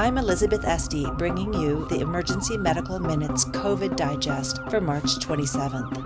I'm Elizabeth Esty, bringing you the Emergency Medical Minutes COVID Digest for March 27th.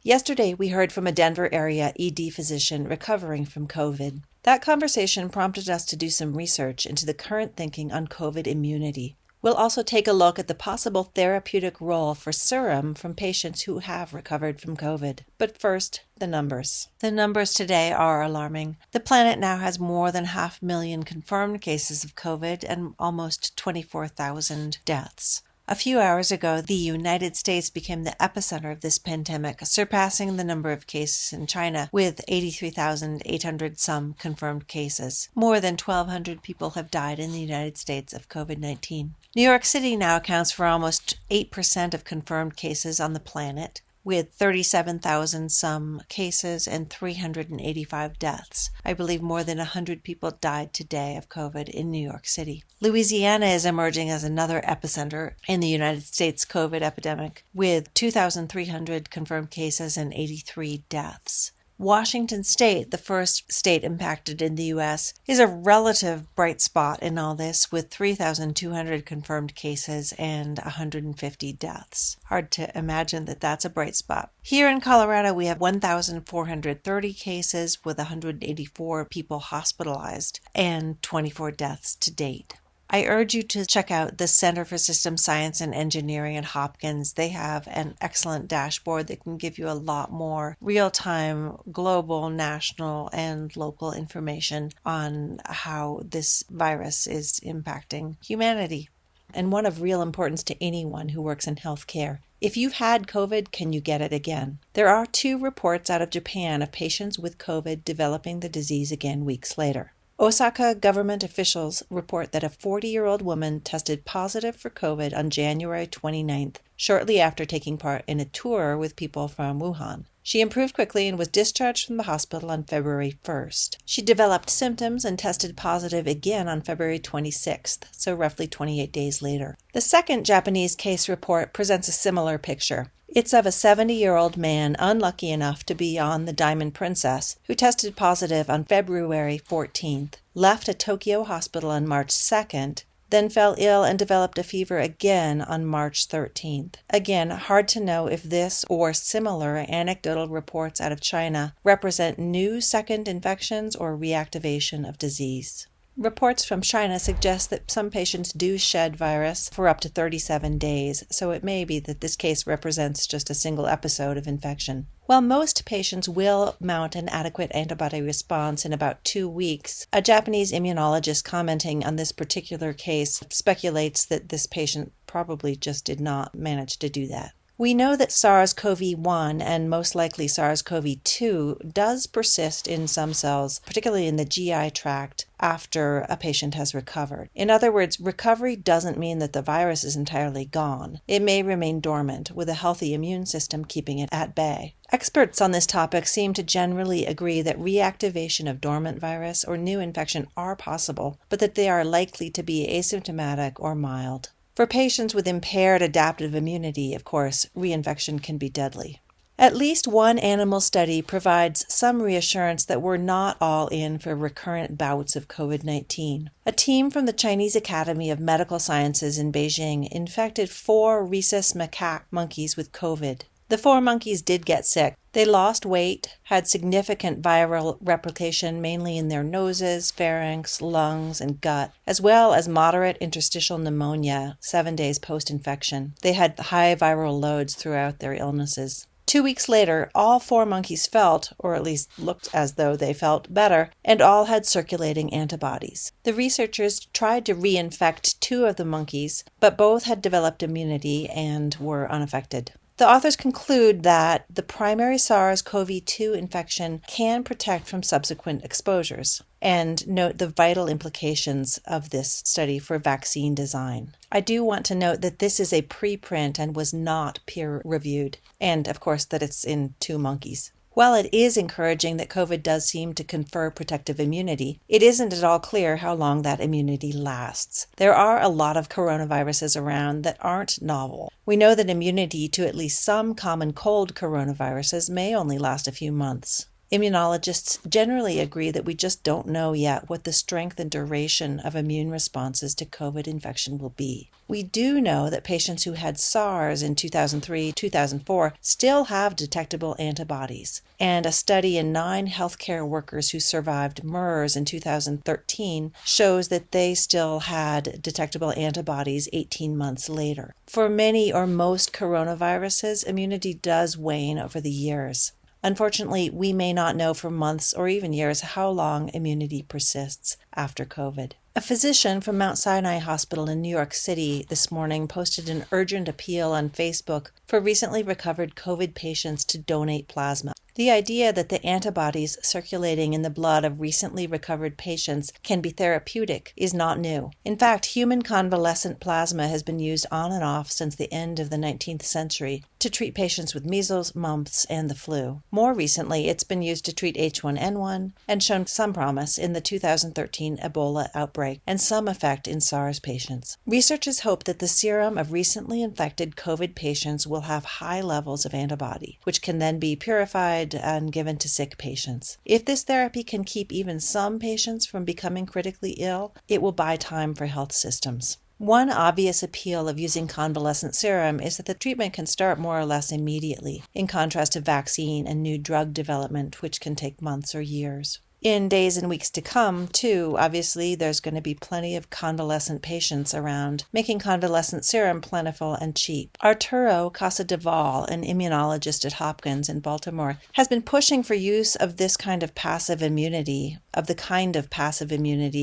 Yesterday, we heard from a Denver area ED physician recovering from COVID. That conversation prompted us to do some research into the current thinking on COVID immunity. We'll also take a look at the possible therapeutic role for serum from patients who have recovered from COVID. But first, the numbers. The numbers today are alarming. The planet now has more than 500,000 confirmed cases of COVID and almost 24,000 deaths. A few hours ago, the United States became the epicenter of this pandemic, surpassing the number of cases in China with 83,800 some confirmed cases. More than 1,200 people have died in the United States of COVID-19. New York City now accounts for almost 8% of confirmed cases on the planet, with 37,000 some cases and 385 deaths. I believe more than 100 people died today of COVID in New York City. Louisiana is emerging as another epicenter in the United States COVID epidemic, with 2,300 confirmed cases and 83 deaths. Washington State, the first state impacted in the U.S., is a relative bright spot in all this, with 3,200 confirmed cases and 150 deaths. Hard to imagine that that's a bright spot. Here in Colorado, we have 1,430 cases with 184 people hospitalized and 24 deaths to date. I urge you to check out the Center for System Science and Engineering at Hopkins. They have an excellent dashboard that can give you a lot more real-time, global, national, and local information on how this virus is impacting humanity. And one of real importance to anyone who works in healthcare. If you've had COVID, can you get it again? There are 2 reports out of Japan of patients with COVID developing the disease again weeks later. Osaka government officials report that a 40-year-old woman tested positive for COVID on January 29th, shortly after taking part in a tour with people from Wuhan. She improved quickly and was discharged from the hospital on February 1st. She developed symptoms and tested positive again on February 26th, so roughly 28 days later. The second Japanese case report presents a similar picture. It's of a 70-year-old man unlucky enough to be on the Diamond Princess, who tested positive on February 14th, left a Tokyo hospital on March 2nd, then fell ill and developed a fever again on March 13th. Again, hard to know if this or similar anecdotal reports out of China represent new second infections or reactivation of disease. Reports from China suggest that some patients do shed virus for up to 37 days, so it may be that this case represents just a single episode of infection. While most patients will mount an adequate antibody response in about 2 weeks, a Japanese immunologist commenting on this particular case speculates that this patient probably just did not manage to do that. We know that SARS-CoV-1 and most likely SARS-CoV-2 does persist in some cells, particularly in the GI tract, after a patient has recovered. In other words, recovery doesn't mean that the virus is entirely gone. It may remain dormant, with a healthy immune system keeping it at bay. Experts on this topic seem to generally agree that reactivation of dormant virus or new infection are possible, but that they are likely to be asymptomatic or mild. For patients with impaired adaptive immunity, of course, reinfection can be deadly. At least one animal study provides some reassurance that we're not all in for recurrent bouts of COVID-19. A team from the Chinese Academy of Medical Sciences in Beijing infected 4 rhesus macaque monkeys with COVID. The 4 monkeys did get sick. They lost weight, had significant viral replication mainly in their noses, pharynx, lungs, and gut, as well as moderate interstitial pneumonia 7 days post-infection. They had high viral loads throughout their illnesses. 2 weeks later, all 4 monkeys felt, or at least looked as though they felt better, and all had circulating antibodies. The researchers tried to reinfect 2 of the monkeys, but both had developed immunity and were unaffected. The authors conclude that the primary SARS-CoV-2 infection can protect from subsequent exposures, and note the vital implications of this study for vaccine design. I do want to note that this is a preprint and was not peer-reviewed, and of course that it's in 2 monkeys. While it is encouraging that COVID does seem to confer protective immunity, it isn't at all clear how long that immunity lasts. There are a lot of coronaviruses around that aren't novel. We know that immunity to at least some common cold coronaviruses may only last a few months. Immunologists generally agree that we just don't know yet what the strength and duration of immune responses to COVID infection will be. We do know that patients who had SARS in 2003-2004 still have detectable antibodies, and a study in 9 healthcare workers who survived MERS in 2013 shows that they still had detectable antibodies 18 months later. For many or most coronaviruses, immunity does wane over the years. Unfortunately, we may not know for months or even years how long immunity persists after COVID. A physician from Mount Sinai Hospital in New York City this morning posted an urgent appeal on Facebook for recently recovered COVID patients to donate plasma. The idea that the antibodies circulating in the blood of recently recovered patients can be therapeutic is not new. In fact, human convalescent plasma has been used on and off since the end of the 19th century to treat patients with measles, mumps, and the flu. More recently, it's been used to treat H1N1 and shown some promise in the 2013 Ebola outbreak and some effect in SARS patients. Researchers hope that the serum of recently infected COVID patients will have high levels of antibody, which can then be purified and given to sick patients. If this therapy can keep even some patients from becoming critically ill, it will buy time for health systems. One obvious appeal of using convalescent serum is that the treatment can start more or less immediately, in contrast to vaccine and new drug development, which can take months or years. In days and weeks to come, too, obviously, there's going to be plenty of convalescent patients around, making convalescent serum plentiful and cheap. Arturo Casadevall, an immunologist at Hopkins in Baltimore, has been pushing for use of this kind of passive immunity,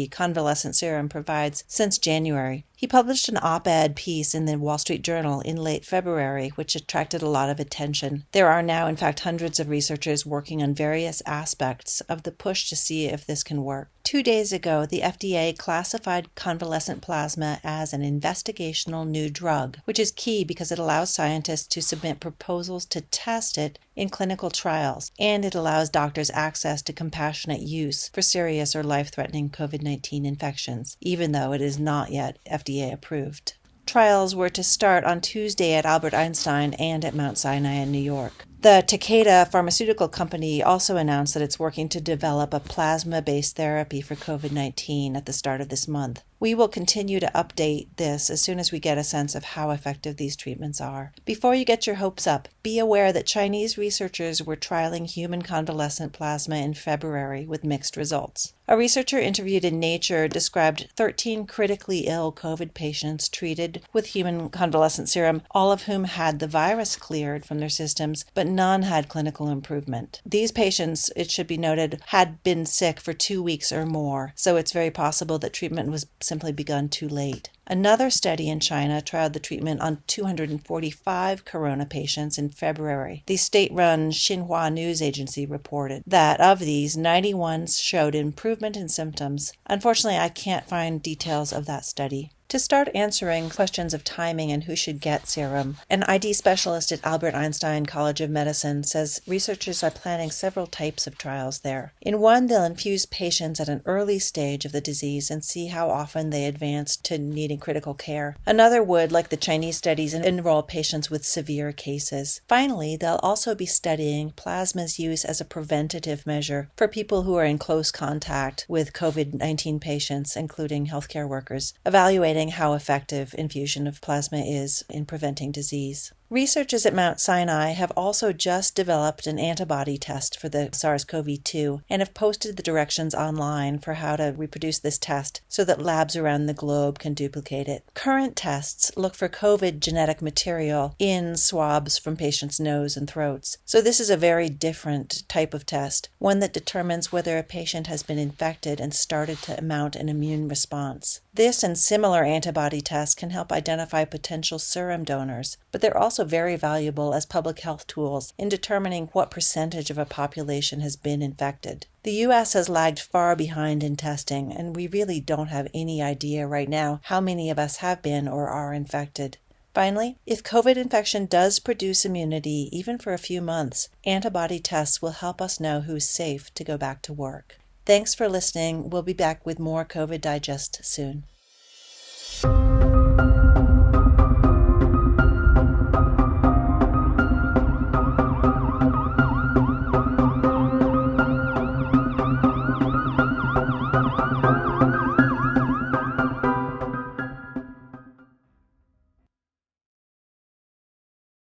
convalescent serum provides since January. He published an op-ed piece in the Wall Street Journal in late February, which attracted a lot of attention. There are now, in fact, hundreds of researchers working on various aspects of the push to see if this can work. 2 days ago, the FDA classified convalescent plasma as an investigational new drug, which is key because it allows scientists to submit proposals to test it in clinical trials, and it allows doctors access to compassionate use for serious or life-threatening COVID-19 infections, even though it is not yet FDA approved. Trials were to start on Tuesday at Albert Einstein and at Mount Sinai in New York. The Takeda pharmaceutical company also announced that it's working to develop a plasma-based therapy for COVID-19 at the start of this month. We will continue to update this as soon as we get a sense of how effective these treatments are. Before you get your hopes up, be aware that Chinese researchers were trialing human convalescent plasma in February with mixed results. A researcher interviewed in Nature described 13 critically ill COVID patients treated with human convalescent serum, all of whom had the virus cleared from their systems, but none had clinical improvement. These patients, it should be noted, had been sick for 2 weeks or more, so it's very possible that treatment was simply begun too late. Another study in China trialed the treatment on 245 corona patients in February. The state-run Xinhua news agency reported that of these, 91 showed improvement in symptoms. Unfortunately, I can't find details of that study. To start answering questions of timing and who should get serum, an ID specialist at Albert Einstein College of Medicine says researchers are planning several types of trials there. In one, they'll infuse patients at an early stage of the disease and see how often they advance to needing critical care. Another would, like the Chinese studies, enroll patients with severe cases. Finally, they'll also be studying plasma's use as a preventative measure for people who are in close contact with COVID-19 patients, including healthcare workers, evaluating how effective infusion of plasma is in preventing disease. Researchers at Mount Sinai have also just developed an antibody test for the SARS-CoV-2 and have posted the directions online for how to reproduce this test so that labs around the globe can duplicate it. Current tests look for COVID genetic material in swabs from patients' nose and throats. So this is a very different type of test, one that determines whether a patient has been infected and started to mount an immune response. This and similar antibody tests can help identify potential serum donors, but they're also very valuable as public health tools in determining what percentage of a population has been infected. The U.S. has lagged far behind in testing, and we really don't have any idea right now how many of us have been or are infected. Finally, if COVID infection does produce immunity, even for a few months, antibody tests will help us know who's safe to go back to work. Thanks for listening. We'll be back with more COVID Digest soon.